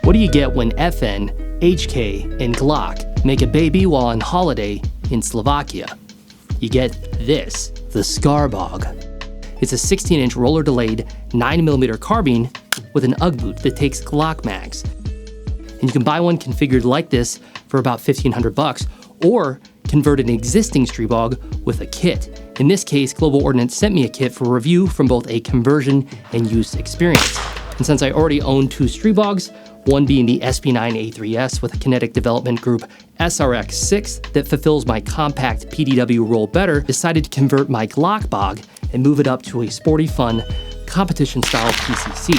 What do you get when FN, HK, and Glock make a baby while on holiday in Slovakia? You get this, the SCARBOG. It's a 16-inch roller-delayed 9mm carbine with an Ugg Boot that takes Glock mags. And you can buy one configured like this for about $1,500, or convert an existing Stribog with a kit. In this case, Global Ordnance sent me a kit for review from both a conversion and use experience. And since I already own two Stribogs, one being the SP9A3S with a Kinetic Development Group SRX6 that fulfills my compact PDW role better, decided to convert my Glock Bog and move it up to a sporty, fun, competition-style PCC.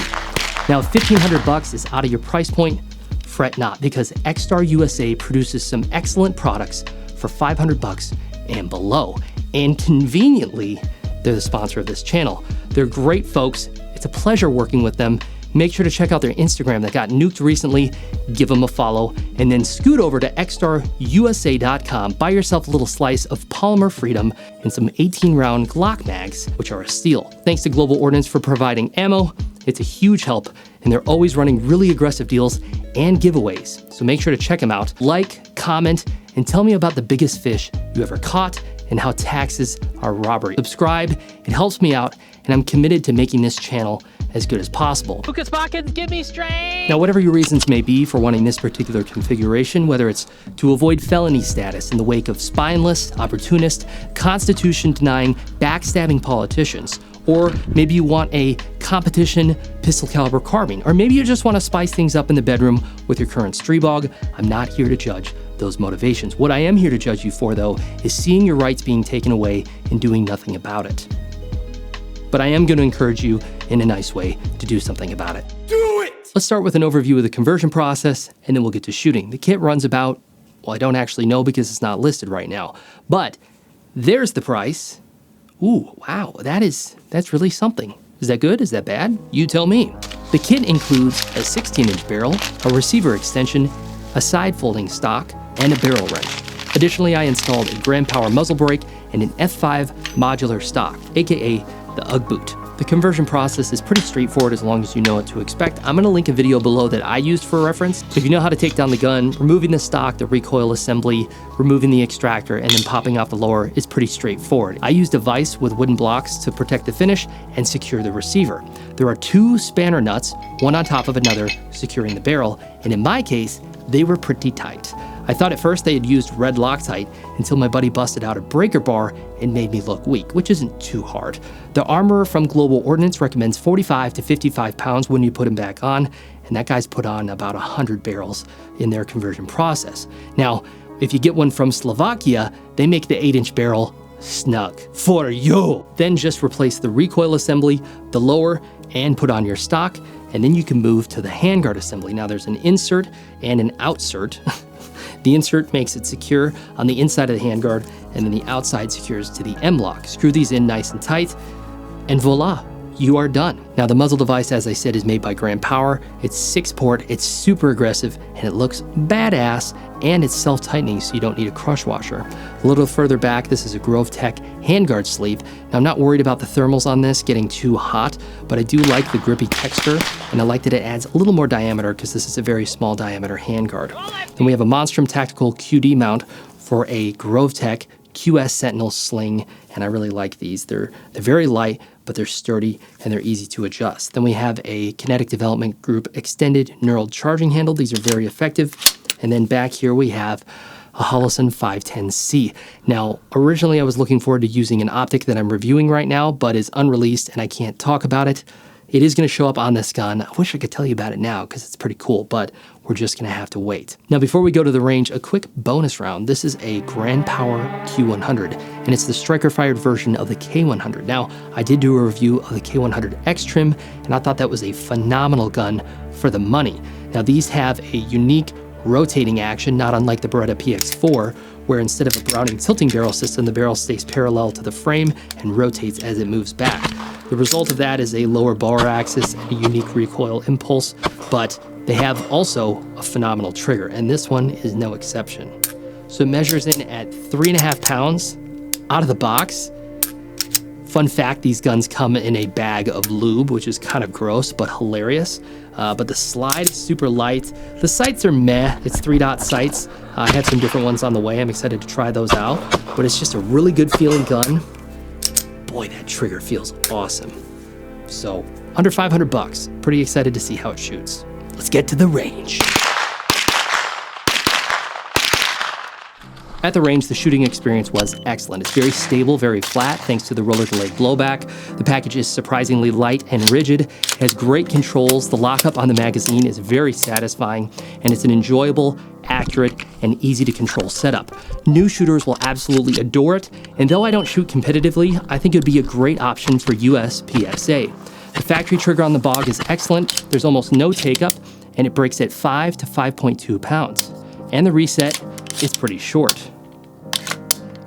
Now, if $1,500 is out of your price point, fret not, because X-Star USA produces some excellent products for $500 and below. And conveniently, they're the sponsor of this channel. They're great folks. It's a pleasure working with them. Make sure to check out their Instagram that got nuked recently. Give them a follow, and then scoot over to xstarusa.com. Buy yourself a little slice of polymer freedom and some 18-round Glock mags, which are a steal. Thanks to Global Ordnance for providing ammo. It's a huge help, and they're always running really aggressive deals and giveaways. So make sure to check them out. Like, comment, and tell me about the biggest fish you ever caught and how taxes are robbery. Subscribe, it helps me out, and I'm committed to making this channel as good as possible. Lucas Pockets, give me strength! Now, whatever your reasons may be for wanting this particular configuration, whether it's to avoid felony status in the wake of spineless, opportunist, constitution-denying, backstabbing politicians, or maybe you want a competition pistol caliber carbine, or maybe you just want to spice things up in the bedroom with your current Stribog, I'm not here to judge those motivations. What I am here to judge you for, though, is seeing your rights being taken away and doing nothing about it. But I am going to encourage you in a nice way to do something about it. Do it! Let's start with an overview of the conversion process, and then we'll get to shooting. The kit runs about, well, I don't actually know because it's not listed right now, but there's the price. Ooh, wow, that's really something. Is that good? Is that bad? You tell me. The kit includes a 16-inch barrel, a receiver extension, a side folding stock, and a barrel wrench. Additionally, I installed a Grand Power muzzle brake and an F5 modular stock, aka the Ugg Boot. The conversion process is pretty straightforward as long as you know what to expect. I'm gonna link a video below that I used for reference. If you know how to take down the gun, removing the stock, the recoil assembly, removing the extractor, and then popping off the lower is pretty straightforward. I used a vise with wooden blocks to protect the finish and secure the receiver. There are two spanner nuts, one on top of another, securing the barrel, and in my case, they were pretty tight. I thought at first they had used red Loctite until my buddy busted out a breaker bar and made me look weak, which isn't too hard. The armorer from Global Ordnance recommends 45 to 55 pounds when you put him back on, and that guy's put on about 100 barrels in their conversion process. Now, if you get one from Slovakia, they make the 8-inch barrel snug for you. Then just replace the recoil assembly, the lower, and put on your stock, and then you can move to the handguard assembly. Now there's an insert and an outsert. The insert makes it secure on the inside of the handguard, and then the outside secures to the M-lock. Screw these in nice and tight, and voila, you are done. Now the muzzle device, as I said, is made by Grand Power. It's 6-port, it's super aggressive, and it looks badass, and it's self-tightening, so you don't need a crush washer. A little further back, this is a Grovtec handguard sleeve. Now I'm not worried about the thermals on this getting too hot, but I do like the grippy texture, and I like that it adds a little more diameter because this is a very small diameter handguard. Then we have a Monstrum Tactical QD mount for a Grovtec QS Sentinel sling, and I really like these. They're very light, but they're sturdy and they're easy to adjust. Then we have a Kinetic Development Group extended knurled charging handle. These are very effective. And then back here we have a Holosun 510C. Now, originally I was looking forward to using an optic that I'm reviewing right now, but is unreleased and I can't talk about it. It is going to show up on this gun. I wish I could tell you about it now because it's pretty cool, but we're just going to have to wait. Now, before we go to the range, a quick bonus round. This is a Grand Power Q100, and it's the striker-fired version of the K100. Now, I did do a review of the K100X trim, and I thought that was a phenomenal gun for the money. Now, these have a unique rotating action, not unlike the Beretta PX4, where instead of a Browning tilting barrel system, the barrel stays parallel to the frame and rotates as it moves back. The result of that is a lower bar axis and a unique recoil impulse, but they have also a phenomenal trigger, and this one is no exception. So it measures in at 3.5 pounds out of the box. Fun fact, these guns come in a bag of lube, which is kind of gross, but hilarious. But the slide is super light. The sights are meh. It's 3-dot sights. I have some different ones on the way. I'm excited to try those out. But it's just a really good feeling gun. Boy, that trigger feels awesome. So, under 500 bucks. Pretty excited to see how it shoots. Let's get to the range. At the range, the shooting experience was excellent. It's very stable, very flat, thanks to the roller delayed blowback. The package is surprisingly light and rigid. It has great controls. The lockup on the magazine is very satisfying, and it's an enjoyable, accurate, and easy to control setup. New shooters will absolutely adore it, and though I don't shoot competitively, I think it would be a great option for US PSA. The factory trigger on the BOG is excellent. There's almost no take-up, and it breaks at 5 to 5.2 pounds. And the reset is pretty short.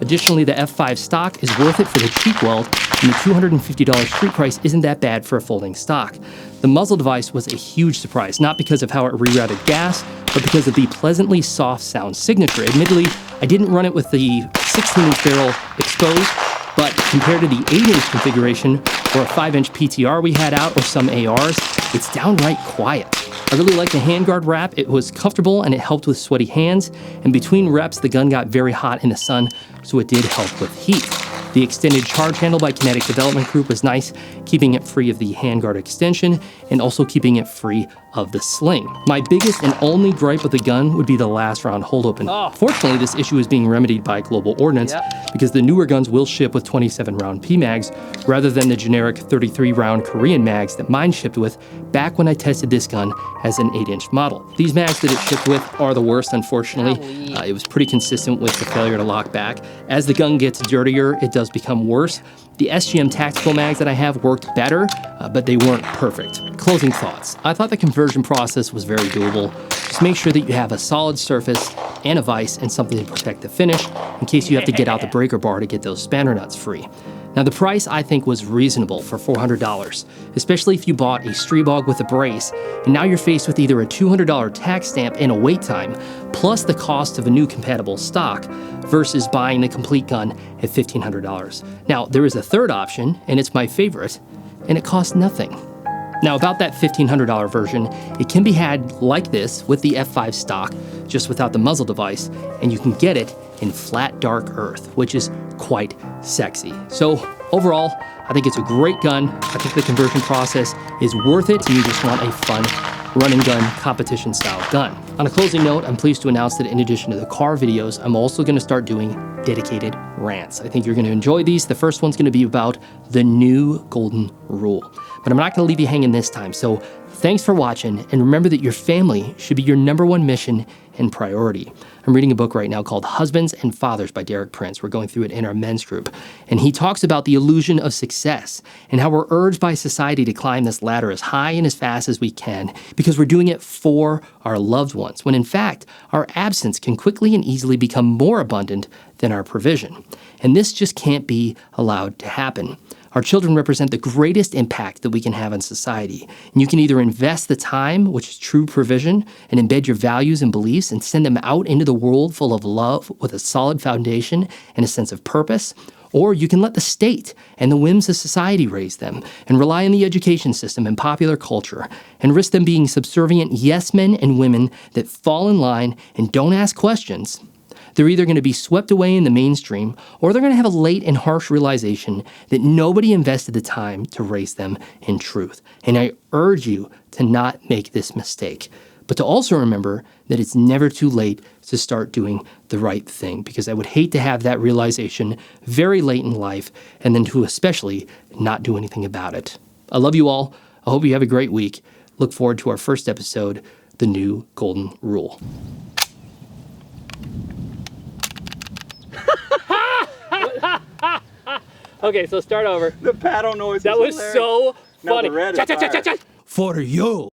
Additionally, the F5 stock is worth it for the cheek weld, and the $250 street price isn't that bad for a folding stock. The muzzle device was a huge surprise, not because of how it rerouted gas, but because of the pleasantly soft sound signature. Admittedly, I didn't run it with the 16-inch barrel exposed, but compared to the 8-inch configuration or a 5-inch PTR we had out or some ARs, it's downright quiet. I really liked the handguard wrap. It was comfortable and it helped with sweaty hands. And between reps, the gun got very hot in the sun, so it did help with heat. The extended charge handle by Kinetic Development Group was nice, keeping it free of the handguard extension and also keeping it free of the sling. My biggest and only gripe with the gun would be the last round hold open. Fortunately, this issue is being remedied by Global Ordnance because the newer guns will ship with 27-round PMags rather than the generic 33-round Korean mags that mine shipped with back when I tested this gun as an 8-inch model. These mags that it shipped with are the worst, unfortunately. It was pretty consistent with the failure to lock back. As the gun gets dirtier, it does become worse. The SGM tactical mags that I have worked better, but they weren't perfect. Closing thoughts. I thought the conversion process was very doable. Just make sure that you have a solid surface and a vise and something to protect the finish in case you have to get out the breaker bar to get those spanner nuts free. Now the price I think was reasonable for $400, especially if you bought a Stribog with a brace, and now you're faced with either a $200 tax stamp and a wait time, plus the cost of a new compatible stock, versus buying the complete gun at $1,500. Now there is a third option, and it's my favorite, and it costs nothing. Now about that $1,500 version, it can be had like this with the F5 stock, just without the muzzle device, and you can get it in flat dark earth, which is quite sexy. So overall, I think it's a great gun. I think the conversion process is worth it, and you just want a fun run and gun competition style gun. On a closing note, I'm pleased to announce that in addition to the car videos, I'm also going to start doing dedicated rants. I think you're going to enjoy these. The first one's going to be about the new golden rule. But I'm not going to leave you hanging this time, so thanks for watching, and remember that your family should be your #1 mission and priority. I'm reading a book right now called Husbands and Fathers by Derek Prince. We're going through it in our men's group. And he talks about the illusion of success and how we're urged by society to climb this ladder as high and as fast as we can because we're doing it for our loved ones, when in fact, our absence can quickly and easily become more abundant than our provision. And this just can't be allowed to happen. Our children represent the greatest impact that we can have on society. And you can either invest the time, which is true provision, and embed your values and beliefs and send them out into the world full of love with a solid foundation and a sense of purpose, or you can let the state and the whims of society raise them and rely on the education system and popular culture and risk them being subservient yes men and women that fall in line and don't ask questions. They're either going to be swept away in the mainstream, or they're going to have a late and harsh realization that nobody invested the time to raise them in truth. And I urge you to not make this mistake, but to also remember that it's never too late to start doing the right thing, because I would hate to have that realization very late in life and then to especially not do anything about it. I love you all. I hope you have a great week. Look forward to our first episode, The New Golden Rule. Okay, so start over. The paddle noise. That was so funny. Now the red is fire. For you.